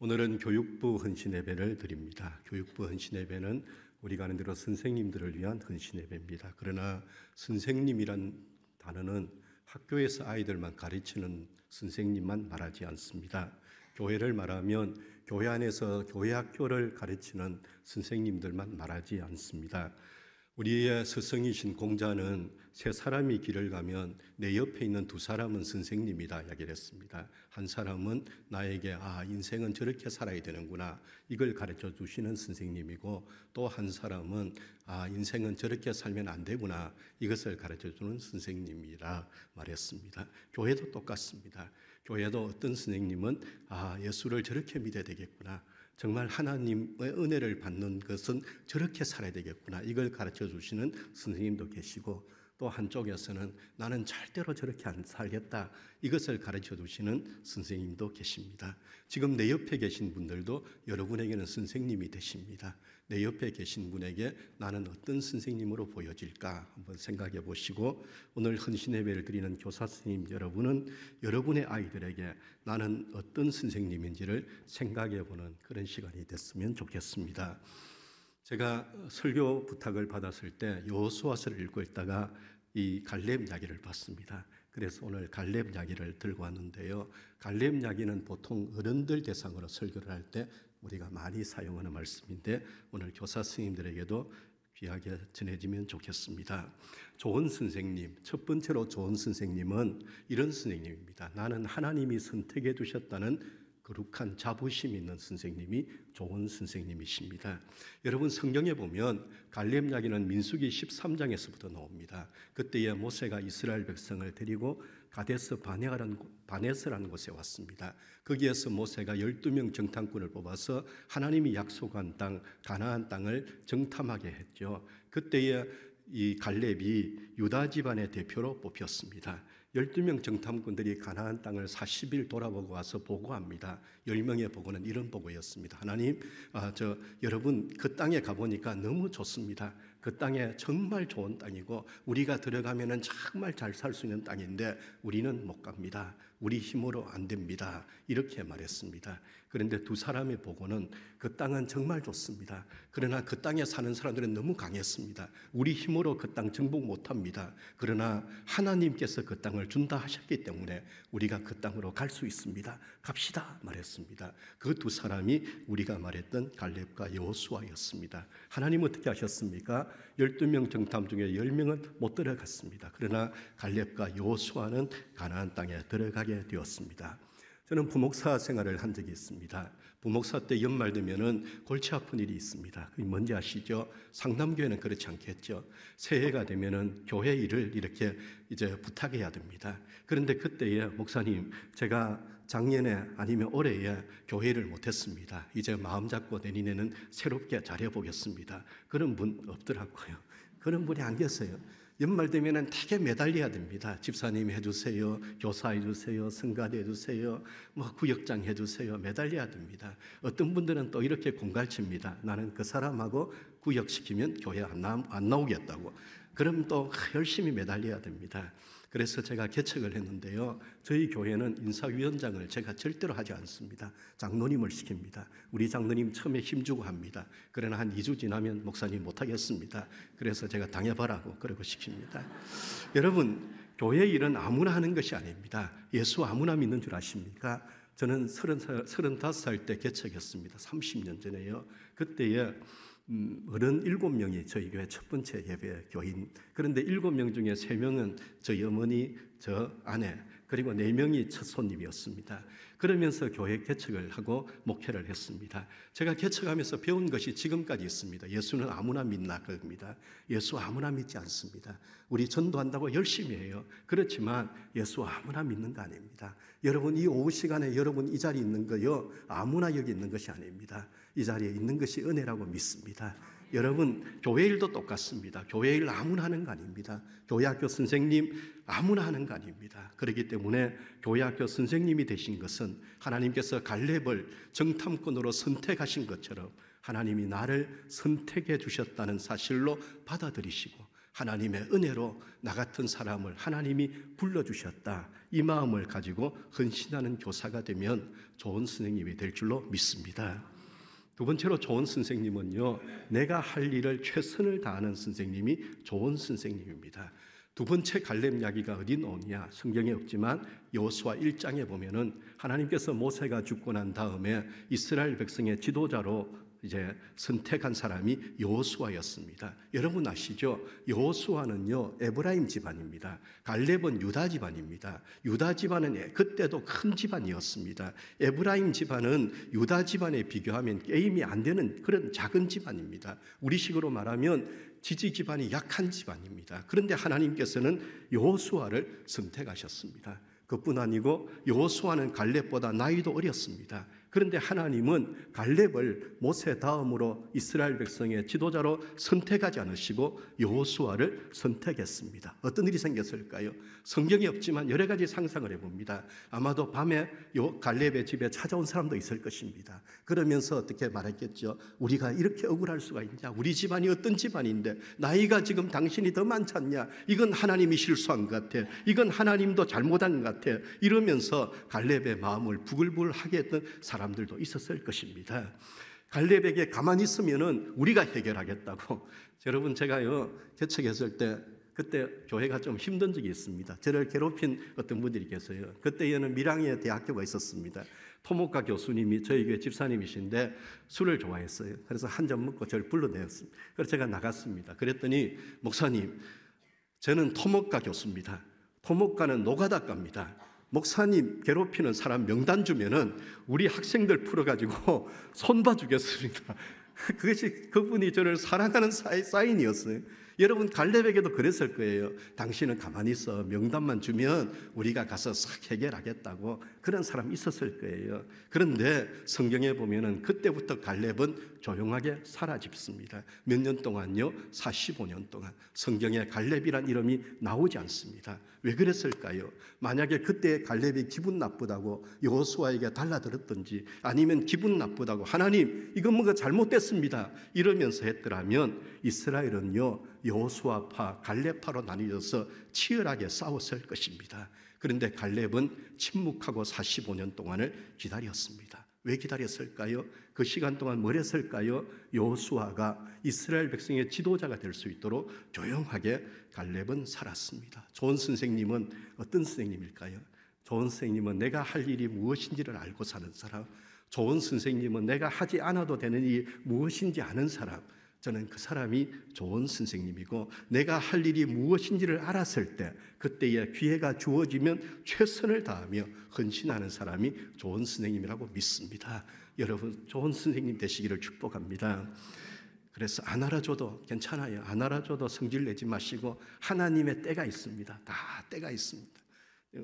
오늘은 교육부 헌신예배를 드립니다. 교육부 헌신예배는 우리가 아는 대로 선생님들을 위한 헌신예배입니다. 그러나 선생님이란 단어는 학교에서 아이들만 가르치는 선생님만 말하지 않습니다. 교회를 말하면 교회 안에서 교회 학교를 가르치는 선생님들만 말하지 않습니다. 우리의 스승이신 공자는 세 사람이 길을 가면 내 옆에 있는 두 사람은 선생님이다 이야기를 했습니다. 한 사람은 나에게 인생은 저렇게 살아야 되는구나 이걸 가르쳐 주시는 선생님이고, 또 한 사람은 인생은 저렇게 살면 안 되구나 이것을 가르쳐 주는 선생님이라 말했습니다. 교회도 똑같습니다. 교회도 어떤 선생님은 예수를 저렇게 믿어야 되겠구나, 정말 하나님의 은혜를 받는 것은 저렇게 살아야 되겠구나 이걸 가르쳐 주시는 선생님도 계시고, 또 한쪽에서는 나는 절대로 저렇게 안 살겠다 이것을 가르쳐 주시는 선생님도 계십니다. 지금 내 옆에 계신 분들도 여러분에게는 선생님이 되십니다. 내 옆에 계신 분에게 나는 어떤 선생님으로 보여질까 한번 생각해 보시고, 오늘 헌신예배를 드리는 교사 선생님 여러분은 여러분의 아이들에게 나는 어떤 선생님인지를 생각해 보는 그런 시간이 됐으면 좋겠습니다. 제가 설교 부탁을 받았을 때 여호수아서를 읽고 있다가 이 갈렙 이야기를 봤습니다. 그래서 오늘 갈렙 이야기를 들고 왔는데요. 갈렙 이야기는 보통 어른들 대상으로 설교를 할 때 우리가 많이 사용하는 말씀인데 오늘 교사 스님들에게도 귀하게 전해지면 좋겠습니다. 좋은 선생님, 첫 번째로 좋은 선생님은 이런 선생님입니다. 나는 하나님이 선택해 두셨다는 거룩한 자부심 있는 선생님이 좋은 선생님이십니다. 여러분, 성경에 보면 갈렙 이야기는 민수기 13장에서부터 나옵니다. 그때에 모세가 이스라엘 백성을 데리고 가데스 바네스라는 곳에 왔습니다. 거기에서 모세가 12명 정탐꾼을 뽑아서 하나님이 약속한 땅 가나안 땅을 정탐하게 했죠. 그때에 이 갈렙이 유다 집안의 대표로 뽑혔습니다. 12명 정탐꾼들이 가나안 땅을 40일 돌아보고 와서 보고합니다. 10명의 보고는 이런 보고였습니다. 하나님, 여러분 그 땅에 가보니까 너무 좋습니다. 그 땅에 정말 좋은 땅이고 우리가 들어가면 정말 잘 살 수 있는 땅인데 우리는 못 갑니다. 우리 힘으로 안 됩니다. 이렇게 말했습니다. 그런데 두 사람의 보고는 그 땅은 정말 좋습니다. 그러나 그 땅에 사는 사람들은 너무 강했습니다. 우리 힘으로 그 땅 정복 못합니다. 그러나 하나님께서 그 땅을 준다 하셨기 때문에 우리가 그 땅으로 갈 수 있습니다. 갑시다 말했습니다. 그 두 사람이 우리가 말했던 갈렙과 여호수아였습니다. 하나님 어떻게 하셨습니까? 12명 정탐 중에 10명은 못 들어갔습니다. 그러나 갈렙과 여호수아는 가나안 땅에 들어가게 되었습니다. 저는 부목사 생활을 한 적이 있습니다. 부목사 때 연말 되면은 골치 아픈 일이 있습니다. 그게 뭔지 아시죠? 상담교회는 그렇지 않겠죠. 새해가 되면은 교회 일을 이렇게 이제 부탁해야 됩니다. 그런데 그때에 목사님, 제가 작년에 아니면 올해에 교회를 못했습니다. 이제 마음 잡고 내년에는 새롭게 잘해보겠습니다. 그런 분 없더라고요. 그런 분이 안 계세요. 연말 되면은 되게 매달려야 됩니다. 집사님 해주세요, 교사 해주세요, 성가대 해주세요, 구역장 해주세요. 매달려야 됩니다. 어떤 분들은 또 이렇게 공갈칩니다. 나는 그 사람하고 구역시키면 교회 안 나오겠다고. 그럼 또 열심히 매달려야 됩니다. 그래서 제가 개척을 했는데요. 저희 교회는 인사위원장을 제가 절대로 하지 않습니다. 장로님을 시킵니다. 우리 장로님 처음에 힘주고 합니다. 그러나 한 2주 지나면 목사님 못하겠습니다. 그래서 제가 당해봐라고 그러고 시킵니다. 여러분, 교회 일은 아무나 하는 것이 아닙니다. 예수 아무나 믿는 줄 아십니까? 저는 35살 때 개척했습니다. 30년 전에요. 그때에 어른 7명이 저희 교회 첫 번째 예배 교인. 그런데 7명 중에 3명은 저희 어머니, 저 아내, 그리고 4명이 첫 손님이었습니다. 그러면서 교회 개척을 하고 목회를 했습니다. 제가 개척하면서 배운 것이 지금까지 있습니다. 예수는 아무나 믿나 그겁니다. 예수 아무나 믿지 않습니다. 우리 전도한다고 열심히 해요. 그렇지만 예수 아무나 믿는 거 아닙니다. 여러분, 이 오후 시간에 여러분 이 자리에 있는 거요, 아무나 여기 있는 것이 아닙니다. 이 자리에 있는 것이 은혜라고 믿습니다. 여러분, 교회 일도 똑같습니다. 교회 일 아무나 하는 거 아닙니다. 교회 학교 선생님 아무나 하는 거 아닙니다. 그렇기 때문에 교회 학교 선생님이 되신 것은 하나님께서 갈렙을 정탐꾼으로 선택하신 것처럼 하나님이 나를 선택해 주셨다는 사실로 받아들이시고, 하나님의 은혜로 나 같은 사람을 하나님이 불러주셨다. 이 마음을 가지고 헌신하는 교사가 되면 좋은 선생님이 될 줄로 믿습니다. 두 번째로 좋은 선생님은요, 내가 할 일을 최선을 다하는 선생님이 좋은 선생님입니다. 두 번째 갈렙 이야기가 어디 나오냐? 성경에 없지만 여호수아 1장에 보면은 하나님께서 모세가 죽고 난 다음에 이스라엘 백성의 지도자로 이제 선택한 사람이 여호수아였습니다. 여러분 아시죠? 여호수아는요 에브라임 집안입니다. 갈렙은 유다 집안입니다. 유다 집안은 그때도 큰 집안이었습니다. 에브라임 집안은 유다 집안에 비교하면 게임이 안 되는 그런 작은 집안입니다. 우리식으로 말하면 지지 집안이 약한 집안입니다. 그런데 하나님께서는 여호수아를 선택하셨습니다. 그뿐 아니고 여호수아는 갈렙보다 나이도 어렸습니다. 그런데 하나님은 갈렙을 모세 다음으로 이스라엘 백성의 지도자로 선택하지 않으시고 여호수아를 선택했습니다. 어떤 일이 생겼을까요? 성경이 없지만 여러 가지 상상을 해봅니다. 아마도 밤에 갈렙의 집에 찾아온 사람도 있을 것입니다. 그러면서 어떻게 말했겠죠? 우리가 이렇게 억울할 수가 있냐? 우리 집안이 어떤 집안인데 나이가 지금 당신이 더 많지 않냐? 이건 하나님이 실수한 것 같아. 이건 하나님도 잘못한 것 같아. 이러면서 갈렙의 마음을 부글부글하게 했던 사람들도 있었을 것입니다. 갈렙에게 가만히 있으면은 우리가 해결하겠다고. 여러분 제가요 개척했을 때 그때 교회가 좀 힘든 적이 있습니다. 저를 괴롭힌 어떤 분들이 계세요. 그때에는 밀양에 대학교가 있었습니다. 토목과 교수님이 저희 교회 집사님이신데 술을 좋아했어요. 그래서 한 잔 먹고 저를 불러내었습니다. 그래서 제가 나갔습니다. 그랬더니 목사님, 저는 토목과 교수입니다. 토목과는 노가다과입니다. 목사님 괴롭히는 사람 명단 주면은 우리 학생들 풀어가지고 손봐주겠습니다. 그것이 그분이 저를 사랑하는 사인이었어요. 여러분 갈렙에게도 그랬을 거예요. 당신은 가만히 있어. 명단만 주면 우리가 가서 싹 해결하겠다고. 그런 사람이 있었을 거예요. 그런데 성경에 보면은 그때부터 갈렙은 조용하게 사라집습니다. 몇 년 동안요? 45년 동안 성경에 갈렙이란 이름이 나오지 않습니다. 왜 그랬을까요? 만약에 그때 갈렙이 기분 나쁘다고 여호수아에게 달라들었든지 아니면 기분 나쁘다고 하나님 이건 뭔가 잘못됐습니다 이러면서 했더라면 이스라엘은요 여호수아파 갈렙파로 나뉘어서 치열하게 싸웠을 것입니다. 그런데 갈렙은 침묵하고 45년 동안을 기다렸습니다. 왜 기다렸을까요? 그 시간 동안 뭘 했을까요? 여호수아가 이스라엘 백성의 지도자가 될 수 있도록 조용하게 갈렙은 살았습니다. 좋은 선생님은 어떤 선생님일까요? 좋은 선생님은 내가 할 일이 무엇인지를 알고 사는 사람. 좋은 선생님은 내가 하지 않아도 되는 일이 무엇인지 아는 사람. 저는 그 사람이 좋은 선생님이고 내가 할 일이 무엇인지를 알았을 때 그때의 기회가 주어지면 최선을 다하며 헌신하는 사람이 좋은 선생님이라고 믿습니다. 여러분 좋은 선생님 되시기를 축복합니다. 그래서 안 알아줘도 괜찮아요. 안 알아줘도 성질 내지 마시고 하나님의 때가 있습니다. 다 때가 있습니다.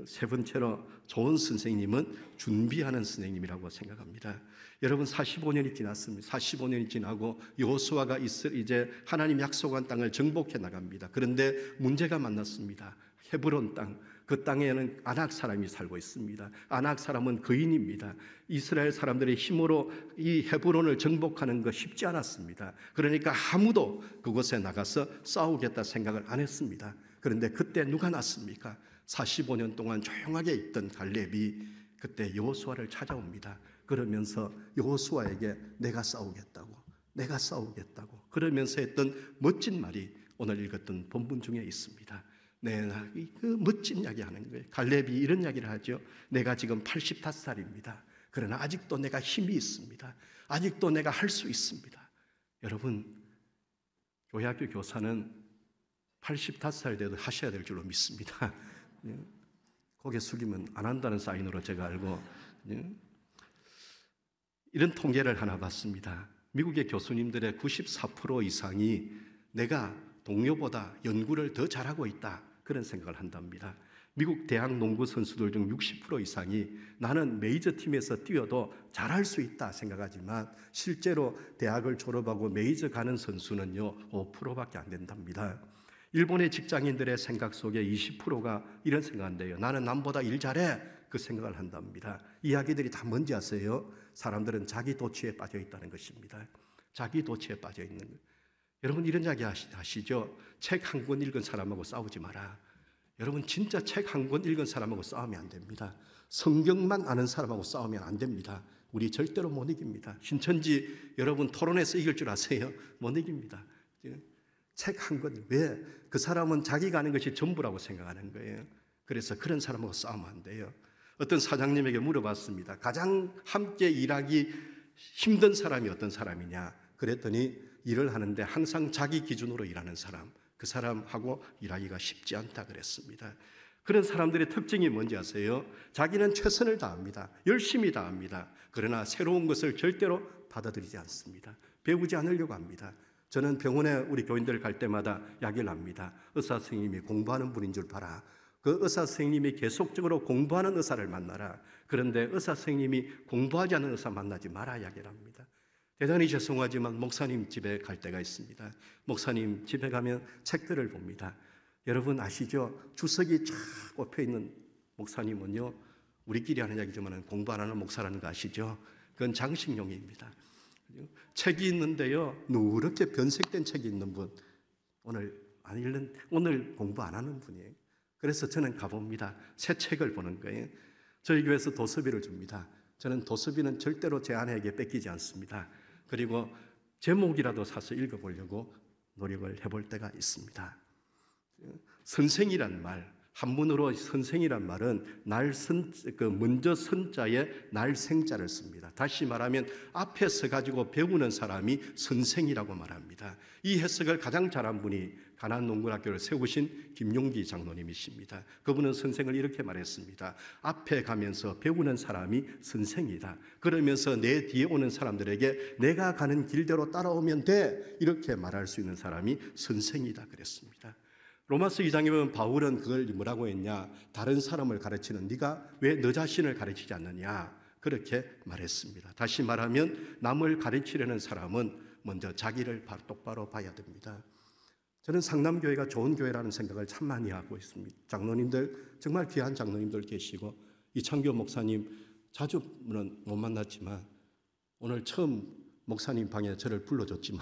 세 번째로 좋은 선생님은 준비하는 선생님이라고 생각합니다. 여러분 45년이 지났습니다. 45년이 지나고 여호수아가 이제 하나님 약속한 땅을 정복해 나갑니다. 그런데 문제가 만났습니다. 헤브론 땅, 그 땅에는 아낙 사람이 살고 있습니다. 아낙 사람은 거인입니다. 이스라엘 사람들의 힘으로 이 헤브론을 정복하는 거 쉽지 않았습니다. 그러니까 아무도 그곳에 나가서 싸우겠다 생각을 안 했습니다. 그런데 그때 누가 났습니까? 45년 동안 조용하게 있던 갈렙이 그때 여호수아를 찾아옵니다. 그러면서 여호수아에게 내가 싸우겠다고 그러면서 했던 멋진 말이 오늘 읽었던 본문 중에 있습니다. 내가 그 멋진 이야기 하는 거예요. 갈렙이 이런 이야기를 하죠. 내가 지금 85살입니다. 그러나 아직도 내가 힘이 있습니다. 아직도 내가 할 수 있습니다. 여러분 교회학교 교사는 85살 돼도 하셔야 될 줄로 믿습니다. 고개 숙이면 안 한다는 사인으로 제가 알고 이런 통계를 하나 봤습니다. 미국의 교수님들의 94% 이상이 내가 동료보다 연구를 더 잘하고 있다 그런 생각을 한답니다. 미국 대학 농구 선수들 중 60% 이상이 나는 메이저 팀에서 뛰어도 잘할 수 있다 생각하지만 실제로 대학을 졸업하고 메이저 가는 선수는요 5%밖에 안 된답니다. 일본의 직장인들의 생각 속에 20%가 이런 생각한대요. 나는 남보다 일 잘해 그 생각을 한답니다. 이야기들이 다 뭔지 아세요? 사람들은 자기 도취에 빠져 있다는 것입니다. 자기 도취에 빠져 있는 것. 여러분 이런 이야기 아시죠? 책 한 권 읽은 사람하고 싸우지 마라. 여러분 진짜 책 한 권 읽은 사람하고 싸우면 안 됩니다. 성경만 아는 사람하고 싸우면 안 됩니다. 우리 절대로 못 이깁니다. 신천지 여러분 토론에서 이길 줄 아세요? 못 이깁니다. 책 한 권. 왜? 그 사람은 자기가 아는 것이 전부라고 생각하는 거예요. 그래서 그런 사람하고 싸우면 안 돼요. 어떤 사장님에게 물어봤습니다. 가장 함께 일하기 힘든 사람이 어떤 사람이냐? 그랬더니 일을 하는데 항상 자기 기준으로 일하는 사람, 그 사람하고 일하기가 쉽지 않다 그랬습니다. 그런 사람들의 특징이 뭔지 아세요? 자기는 최선을 다합니다. 열심히 다합니다. 그러나 새로운 것을 절대로 받아들이지 않습니다. 배우지 않으려고 합니다. 저는 병원에 우리 교인들 갈 때마다 이야기를 합니다. 의사 선생님이 공부하는 분인 줄 봐라. 그 의사 선생님이 계속적으로 공부하는 의사를 만나라. 그런데 의사 선생님이 공부하지 않는 의사 만나지 마라 이야기를 합니다. 대단히 죄송하지만 목사님 집에 갈 때가 있습니다. 목사님 집에 가면 책들을 봅니다. 여러분 아시죠? 주석이 쫙 꼽혀 있는 목사님은요, 우리끼리 하는 이야기지만 공부 안 하는 목사라는 거 아시죠? 그건 장식용입니다. 책이 있는데요, 누렇게 변색된 책이 있는 분, 오늘 공부 안 하는 분이에요. 그래서 저는 가봅니다. 새 책을 보는 거예요. 저희 교회에서 도서비를 줍니다. 저는 도서비는 절대로 제 아내에게 뺏기지 않습니다. 그리고 제목이라도 사서 읽어보려고 노력을 해볼 때가 있습니다. 선생이란 말, 한문으로 선생이란 말은 먼저 선자에 날생자를 씁니다. 다시 말하면 앞에서 가지고 배우는 사람이 선생이라고 말합니다. 이 해석을 가장 잘한 분이 가난농군학교를 세우신 김용기 장로님이십니다. 그분은 선생을 이렇게 말했습니다. 앞에 가면서 배우는 사람이 선생이다. 그러면서 내 뒤에 오는 사람들에게 내가 가는 길대로 따라오면 돼. 이렇게 말할 수 있는 사람이 선생이다 그랬습니다. 로마서 2장에 보면 바울은 그걸 뭐라고 했냐? 다른 사람을 가르치는 네가 왜 너 자신을 가르치지 않느냐? 그렇게 말했습니다. 다시 말하면 남을 가르치려는 사람은 먼저 자기를 똑바로 봐야 됩니다. 저는 상남교회가 좋은 교회라는 생각을 참 많이 하고 있습니다. 장로님들, 정말 귀한 장로님들 계시고 이창교 목사님 자주는 못 만났지만 오늘 처음 목사님 방에 저를 불러줬지만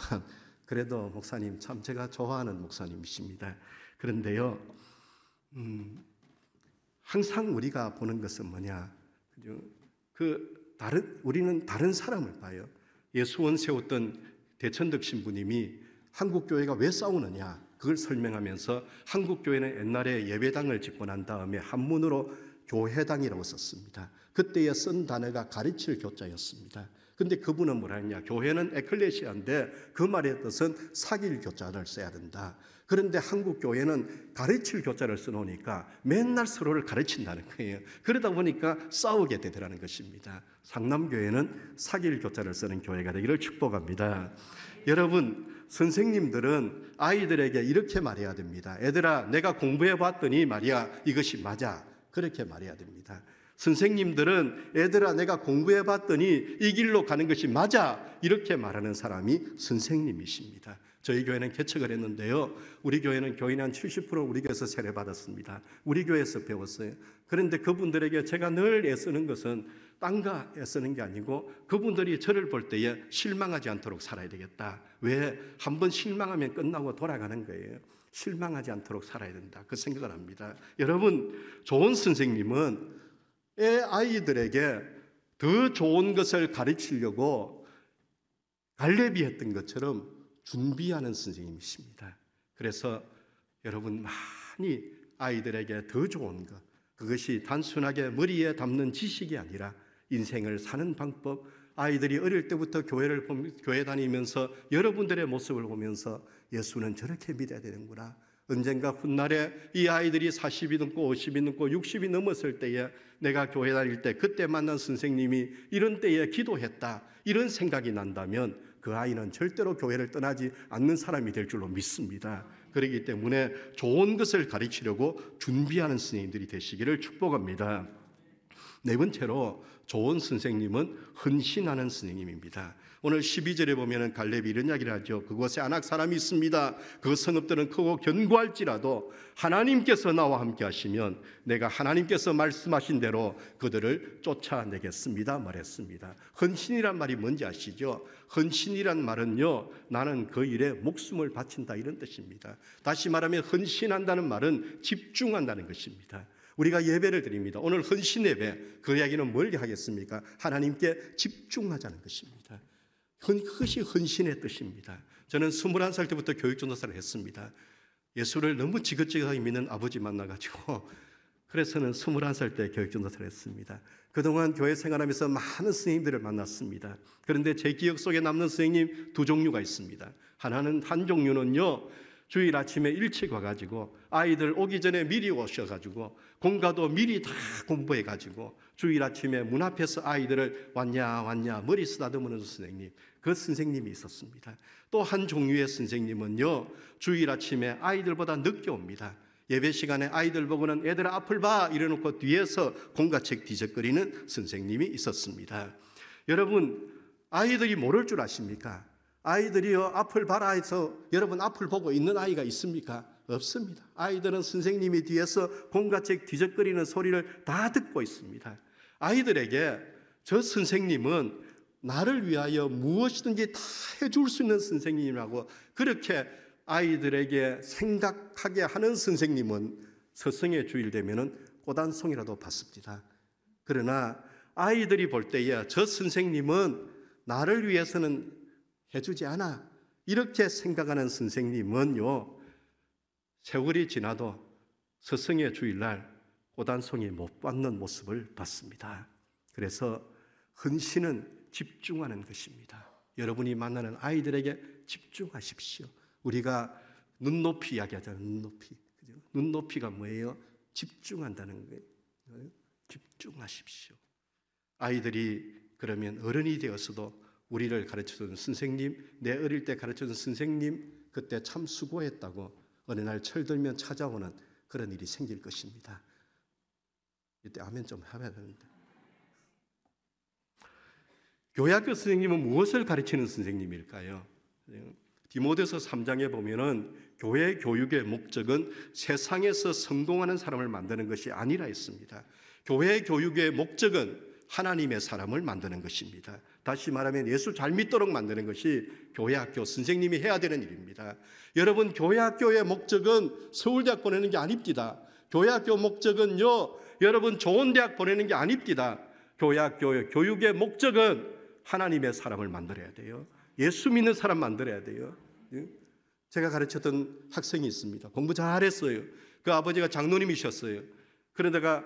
그래도 목사님 참 제가 좋아하는 목사님이십니다. 그런데요, 항상 우리가 보는 것은 뭐냐? 우리는 다른 사람을 봐요. 예수원 세웠던 대천덕 신부님이 한국교회가 왜 싸우느냐? 그걸 설명하면서 한국교회는 옛날에 예배당을 짓고 난 다음에 한문으로 교회당이라고 썼습니다. 그때에 쓴 단어가 가르칠 교자였습니다. 근데 그분은 뭐라 했냐? 교회는 에클레시아인데 그 말의 뜻은 사귈 교자를 써야 된다. 그런데 한국 교회는 가르칠 교자를 써놓으니까 맨날 서로를 가르친다는 거예요. 그러다 보니까 싸우게 되더라는 것입니다. 상남교회는 사귈 교자를 쓰는 교회가 되기를 축복합니다. 여러분, 선생님들은 아이들에게 이렇게 말해야 됩니다. 애들아, 내가 공부해 봤더니 말이야, 이것이 맞아. 그렇게 말해야 됩니다. 선생님들은 애들아, 내가 공부해 봤더니 이 길로 가는 것이 맞아. 이렇게 말하는 사람이 선생님이십니다. 저희 교회는 개척을 했는데요, 우리 교회는 교인 한 70% 우리 교회에서 세례받았습니다. 우리 교회에서 배웠어요. 그런데 그분들에게 제가 늘 애쓰는 것은 딴가 애쓰는 게 아니고 그분들이 저를 볼 때에 실망하지 않도록 살아야 되겠다. 왜? 한번 실망하면 끝나고 돌아가는 거예요. 실망하지 않도록 살아야 된다. 그 생각을 합니다. 여러분, 좋은 선생님은 아이들에게 더 좋은 것을 가르치려고 갈렙이 했던 것처럼 준비하는 선생님이십니다. 그래서 여러분 많이 아이들에게 더 좋은 것, 그것이 단순하게 머리에 담는 지식이 아니라 인생을 사는 방법, 아이들이 어릴 때부터 교회 다니면서 여러분들의 모습을 보면서 예수는 저렇게 믿어야 되는구나. 언젠가 훗날에 이 아이들이 40이 넘고 50이 넘고 60이 넘었을 때에 내가 교회 다닐 때 그때 만난 선생님이 이런 때에 기도했다. 이런 생각이 난다면 그 아이는 절대로 교회를 떠나지 않는 사람이 될 줄로 믿습니다. 그렇기 때문에 좋은 것을 가르치려고 준비하는 선생님들이 되시기를 축복합니다. 네 번째로 좋은 선생님은 헌신하는 선생님입니다. 오늘 12절에 보면 갈렙이 이런 이야기를 하죠. 그곳에 안악 사람이 있습니다. 그 성읍들은 크고 견고할지라도 하나님께서 나와 함께 하시면 내가 하나님께서 말씀하신 대로 그들을 쫓아내겠습니다 말했습니다. 헌신이란 말이 뭔지 아시죠? 헌신이란 말은요, 나는 그 일에 목숨을 바친다 이런 뜻입니다. 다시 말하면 헌신한다는 말은 집중한다는 것입니다. 우리가 예배를 드립니다. 오늘 헌신 예배, 그 이야기는 뭘 하겠습니까? 하나님께 집중하자는 것입니다. 그것이 헌신의 뜻입니다. 저는 21살 때부터 교육전도사를 했습니다. 예수를 너무 지긋지긋하게 믿는 아버지 만나가지고 그래서는 21살 때 교육전도사를 했습니다. 그동안 교회 생활하면서 많은 선생님들을 만났습니다. 그런데 제 기억 속에 남는 선생님 두 종류가 있습니다. 한 종류는요, 주일 아침에 일찍 와가지고 아이들 오기 전에 미리 오셔가지고 공과도 미리 다 공부해가지고 주일 아침에 문 앞에서 아이들을 왔냐 머리 쓰다듬는 선생님, 그 선생님이 있었습니다. 또 한 종류의 선생님은요, 주일 아침에 아이들보다 늦게 옵니다. 예배 시간에 아이들 보고는 애들아 앞을 봐 이래놓고 뒤에서 공과책 뒤적거리는 선생님이 있었습니다. 여러분, 아이들이 모를 줄 아십니까? 아이들이요, 앞을 봐라 해서 여러분 앞을 보고 있는 아이가 있습니까? 없습니다. 아이들은 선생님이 뒤에서 공과책 뒤적거리는 소리를 다 듣고 있습니다. 아이들에게 저 선생님은 나를 위하여 무엇이든지 다 해줄 수 있는 선생님이라고 그렇게 아이들에게 생각하게 하는 선생님은 서성의 주일 되면은 꽃한송이라도 받습니다. 그러나 아이들이 볼 때에 저 선생님은 나를 위해서는 해주지 않아 이렇게 생각하는 선생님은요, 세월이 지나도 서성의 주일날 꽃한송이 못 받는 모습을 봤습니다. 그래서 헌신은 집중하는 것입니다. 여러분이 만나는 아이들에게 집중하십시오. 우리가 눈높이 이야기하잖아요. 눈높이. 눈높이가 뭐예요? 집중한다는 거예요. 집중하십시오. 아이들이 그러면 어른이 되어서도 우리를 가르쳐준 선생님, 내 어릴 때 가르쳐준 선생님 그때 참 수고했다고 어느 날 철들면 찾아오는 그런 일이 생길 것입니다. 이때 아멘 좀 해야 되는데. 교회학교 선생님은 무엇을 가르치는 선생님일까요? 디모데서 3장에 보면은 교회 교육의 목적은 세상에서 성공하는 사람을 만드는 것이 아니라 했습니다. 교회 교육의 목적은 하나님의 사람을 만드는 것입니다. 다시 말하면 예수 잘 믿도록 만드는 것이 교회학교 선생님이 해야 되는 일입니다. 여러분, 교회학교의 목적은 서울대학 보내는 게 아닙니다. 교회학교 목적은요, 여러분 좋은 대학 보내는 게 아닙니다. 교회학교의 교육의 목적은 하나님의 사람을 만들어야 돼요. 예수 믿는 사람 만들어야 돼요. 제가 가르쳤던 학생이 있습니다. 공부 잘했어요. 그 아버지가 장로님이셨어요. 그러다가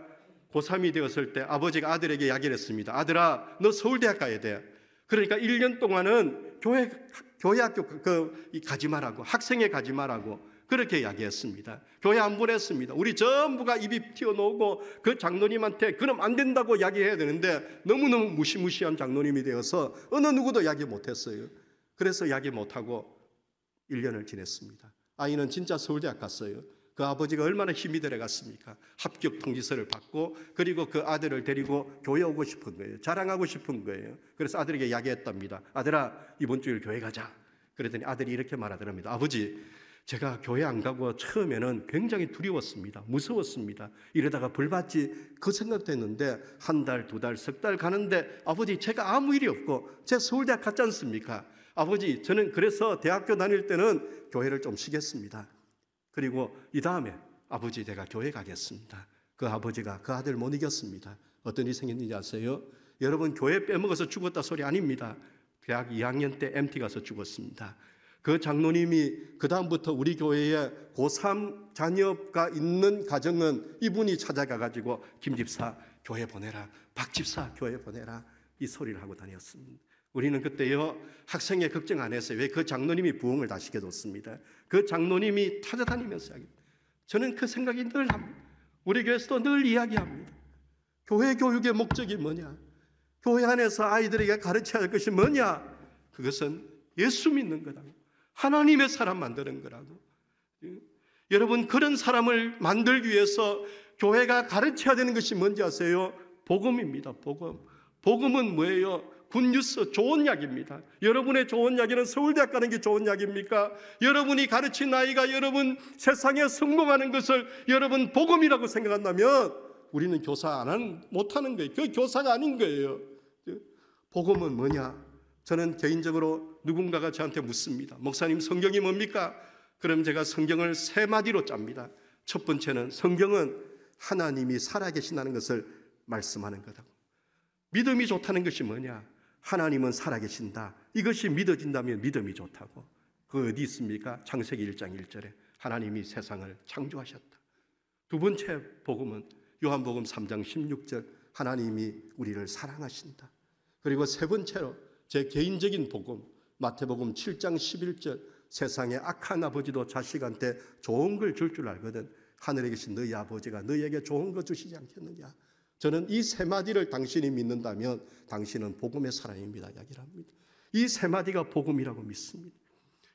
고3이 되었을 때 아버지가 아들에게 이야기를 했습니다. 아들아, 너 서울대학 가야 돼. 그러니까 1년 동안은 교회학교 가지 말라고, 학생회 가지 말라고 그렇게 이야기했습니다. 교회 안 보냈습니다. 우리 전부가 입이 튀어나오고 그 장로님한테 그럼 안 된다고 이야기해야 되는데 너무너무 무시무시한 장로님이 되어서 어느 누구도 이야기 못했어요. 그래서 이야기 못하고 1년을 지냈습니다. 아이는 진짜 서울대학 갔어요. 그 아버지가 얼마나 힘이 들어갔습니까? 합격 통지서를 받고 그리고 그 아들을 데리고 교회 오고 싶은 거예요. 자랑하고 싶은 거예요. 그래서 아들에게 이야기했답니다. 아들아, 이번 주일 교회 가자. 그랬더니 아들이 이렇게 말하더랍니다. 아버지, 제가 교회 안 가고 처음에는 굉장히 두려웠습니다. 무서웠습니다. 이러다가 벌 받지 그 생각도 했는데 한 달, 두 달, 석 달 가는데 아버지, 제가 아무 일이 없고 제가 서울대학 갔지 않습니까? 아버지, 저는 그래서 대학교 다닐 때는 교회를 좀 쉬겠습니다. 그리고 이 다음에 아버지, 제가 교회 가겠습니다. 그 아버지가 그 아들 못 이겼습니다. 어떤 일이 생겼는지 아세요? 여러분, 교회 빼먹어서 죽었다 소리 아닙니다. 대학 2학년 때 MT 가서 죽었습니다. 그 장로님이 그 다음부터 우리 교회에 고3 자녀가 있는 가정은 이분이 찾아가가지고 김 집사 교회 보내라, 박 집사 교회 보내라 이 소리를 하고 다녔습니다. 우리는 그때요 학생회 걱정 안 했어요. 왜? 그 장로님이 부흥을 다 시켜줬습니다. 그 장로님이 찾아다니면서 저는 그 생각이 늘 합니다. 우리 교회에서도 늘 이야기합니다. 교회 교육의 목적이 뭐냐? 교회 안에서 아이들에게 가르쳐야 할 것이 뭐냐? 그것은 예수 믿는 거라고, 하나님의 사람 만드는 거라고. 여러분, 그런 사람을 만들기 위해서 교회가 가르쳐야 되는 것이 뭔지 아세요? 복음입니다. 복음. 복음은 뭐예요? 굿뉴스, 좋은 약입니다. 여러분의 좋은 약에는 서울대학 가는 게 좋은 약입니까? 여러분이 가르친 아이가 여러분 세상에 성공하는 것을 여러분 복음이라고 생각한다면 우리는 교사 못하는 거예요. 그 교사가 아닌 거예요. 복음은 뭐냐? 저는 개인적으로 누군가가 저한테 묻습니다. 목사님, 성경이 뭡니까? 그럼 제가 성경을 세 마디로 짭니다. 첫 번째는 성경은 하나님이 살아계신다는 것을 말씀하는 거다. 믿음이 좋다는 것이 뭐냐? 하나님은 살아계신다. 이것이 믿어진다면 믿음이 좋다고. 그 어디 있습니까? 창세기 1장 1절에 하나님이 세상을 창조하셨다. 두 번째 복음은 요한복음 3장 16절 하나님이 우리를 사랑하신다. 그리고 세 번째로 제 개인적인 복음 마태복음 7장 11절 세상의 악한 아버지도 자식한테 좋은 걸 줄 알거든. 하늘에 계신 너희 아버지가 너희에게 좋은 거 주시지 않겠느냐. 저는 이 세 마디를 당신이 믿는다면 당신은 복음의 사람입니다. 이야기를 합니다. 이 세 마디가 복음이라고 믿습니다.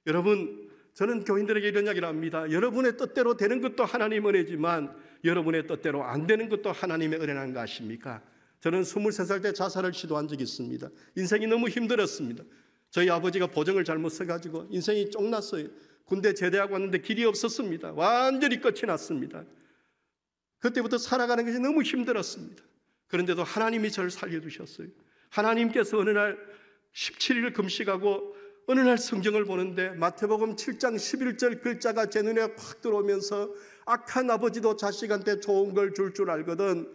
여러분, 저는 교인들에게 이런 이야기를 합니다. 여러분의 뜻대로 되는 것도 하나님 은혜지만 여러분의 뜻대로 안 되는 것도 하나님의 은혜라는 거 아십니까? 저는 23살 때 자살을 시도한 적이 있습니다. 인생이 너무 힘들었습니다. 저희 아버지가 보정을 잘못 써가지고 인생이 쫑났어요. 군대 제대하고 왔는데 길이 없었습니다. 완전히 끝이 났습니다. 그때부터 살아가는 것이 너무 힘들었습니다. 그런데도 하나님이 저를 살려주셨어요. 하나님께서 어느 날 17일 금식하고 어느 날 성경을 보는데 마태복음 7장 11절 글자가 제 눈에 확 들어오면서 악한 아버지도 자식한테 좋은 걸 줄 알거든.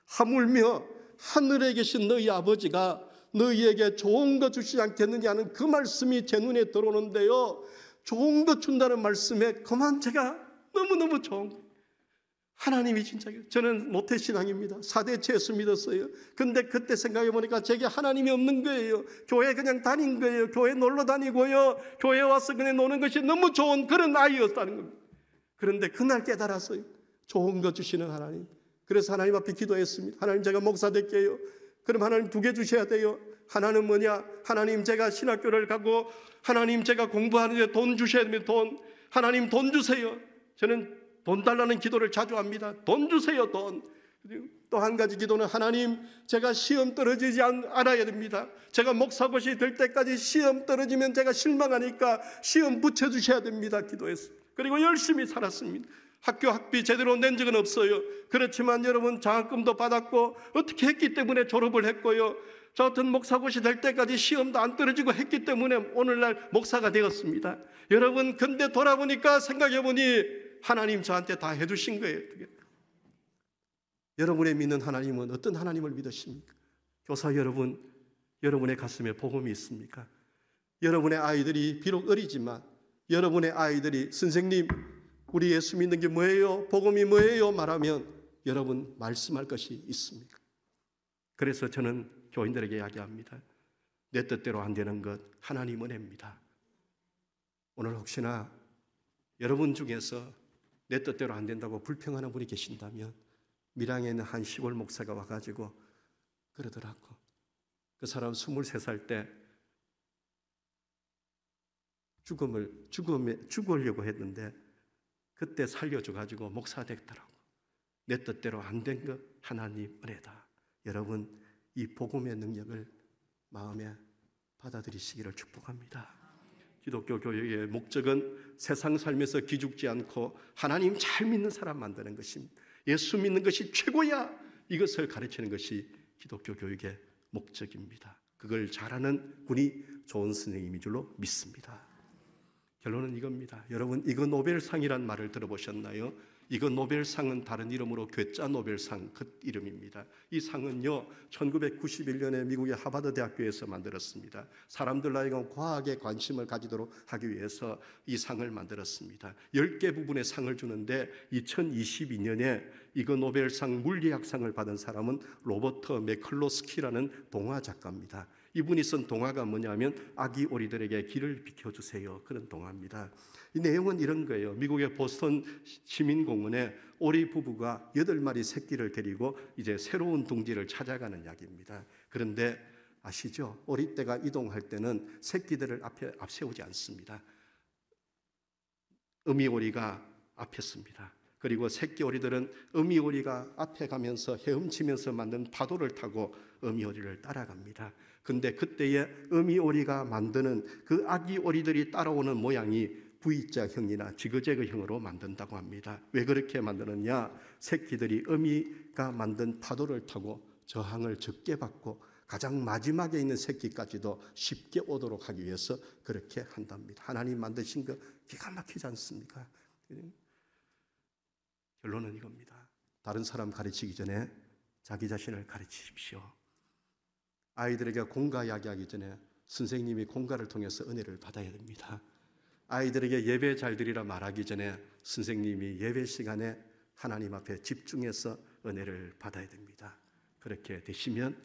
하물며 하늘에 계신 너희 아버지가 너희에게 좋은 거 주시지 않겠느냐는 그 말씀이 제 눈에 들어오는데요. 좋은 거 준다는 말씀에 그만 제가 너무너무 좋은 거예요. 하나님이 진짜 저는 모태신앙입니다. 4대 재수 믿었어요. 근데 그때 생각해 보니까 제게 하나님이 없는 거예요. 교회 그냥 다닌 거예요. 교회 놀러 다니고요. 교회 와서 그냥 노는 것이 너무 좋은 그런 아이였다는 겁니다. 그런데 그날 깨달았어요. 좋은 거 주시는 하나님. 그래서 하나님 앞에 기도했습니다. 하나님, 제가 목사 될게요. 그럼 하나님 2개 주셔야 돼요. 하나는 뭐냐? 하나님, 제가 신학교를 가고 하나님, 제가 공부하는데 돈 주셔야 됩니다. 돈. 하나님, 돈 주세요. 저는 돈 달라는 기도를 자주 합니다. 돈 주세요, 돈. 또 한 가지 기도는 하나님, 제가 시험 떨어지지 않아야 됩니다. 제가 목사고시 될 때까지 시험 떨어지면 제가 실망하니까 시험 붙여주셔야 됩니다. 기도했습니다. 그리고 열심히 살았습니다. 학교 학비 제대로 낸 적은 없어요. 그렇지만 여러분, 장학금도 받았고 어떻게 했기 때문에 졸업을 했고요. 저 같은 목사고시 될 때까지 시험도 안 떨어지고 했기 때문에 오늘날 목사가 되었습니다. 여러분, 근데 돌아보니까 생각해보니 하나님 저한테 다 해주신 거예요. 여러분의 믿는 하나님은 어떤 하나님을 믿으십니까? 교사 여러분, 여러분의 가슴에 복음이 있습니까? 여러분의 아이들이 비록 어리지만 여러분의 아이들이 선생님, 우리 예수 믿는 게 뭐예요? 복음이 뭐예요? 말하면 여러분 말씀할 것이 있습니까? 그래서 저는 교인들에게 이야기합니다. 내 뜻대로 안 되는 것 하나님 은혜입니다. 오늘 혹시나 여러분 중에서 내 뜻대로 안 된다고 불평하는 분이 계신다면 밀양에 있는 한 시골 목사가 와가지고 그러더라고. 그 사람 23살 때 죽으려고 했는데 그때 살려줘가지고 목사 됐더라고. 내 뜻대로 안 된 것 하나님 은혜다. 여러분, 이 복음의 능력을 마음에 받아들이시기를 축복합니다. 기독교 교육의 목적은 세상 살면서 기죽지 않고 하나님 잘 믿는 사람 만드는 것입니다. 예수 믿는 것이 최고야. 이것을 가르치는 것이 기독교 교육의 목적입니다. 그걸 잘하는 분이 좋은 선생님인 줄로 믿습니다. 결론은 이겁니다. 여러분, 이거 노벨상이란 말을 들어보셨나요? 이거 노벨상은 다른 이름으로 괴짜 노벨상 그 이름입니다. 이 상은요 1991년에 미국의 하버드 대학교에서 만들었습니다. 사람들 하여금 과학에 관심을 가지도록 하기 위해서 이 상을 만들었습니다. 10개 부분의 상을 주는데 2022년에 이거 노벨상 물리학상을 받은 사람은 로버트 매클로스키라는 동화 작가입니다. 이분이 쓴 동화가 뭐냐면 아기 오리들에게 길을 비켜주세요. 그런 동화입니다. 이 내용은 이런 거예요. 미국의 보스턴 시민공원에 오리 부부가 8마리 새끼를 데리고 이제 새로운 둥지를 찾아가는 이야기입니다. 그런데 아시죠? 오리떼가 이동할 때는 새끼들을 앞세우지 않습니다. 어미오리가 앞에 섭니다. 그리고 새끼 오리들은 어미 오리가 앞에 가면서 헤엄치면서 만든 파도를 타고 어미 오리를 따라갑니다. 근데 그때에 어미 오리가 만드는 그 아기 오리들이 따라오는 모양이 V자형이나 지그재그형으로 만든다고 합니다. 왜 그렇게 만드느냐? 새끼들이 어미가 만든 파도를 타고 저항을 적게 받고 가장 마지막에 있는 새끼까지도 쉽게 오도록 하기 위해서 그렇게 한답니다. 하나님 만드신 거 기가 막히지 않습니까? 결론은 이겁니다. 다른 사람 가르치기 전에 자기 자신을 가르치십시오. 아이들에게 공과 이야기하기 전에 선생님이 공과를 통해서 은혜를 받아야 됩니다. 아이들에게 예배 잘 드리라 말하기 전에 선생님이 예배 시간에 하나님 앞에 집중해서 은혜를 받아야 됩니다. 그렇게 되시면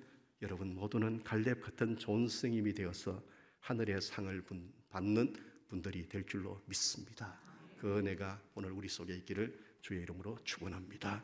여러분 모두는 갈렙 같은 좋은 선생님이 되어서 하늘의 상을 받는 분들이 될 줄로 믿습니다. 그 은혜가 오늘 우리 속에 있기를 주의 이름으로 축원합니다.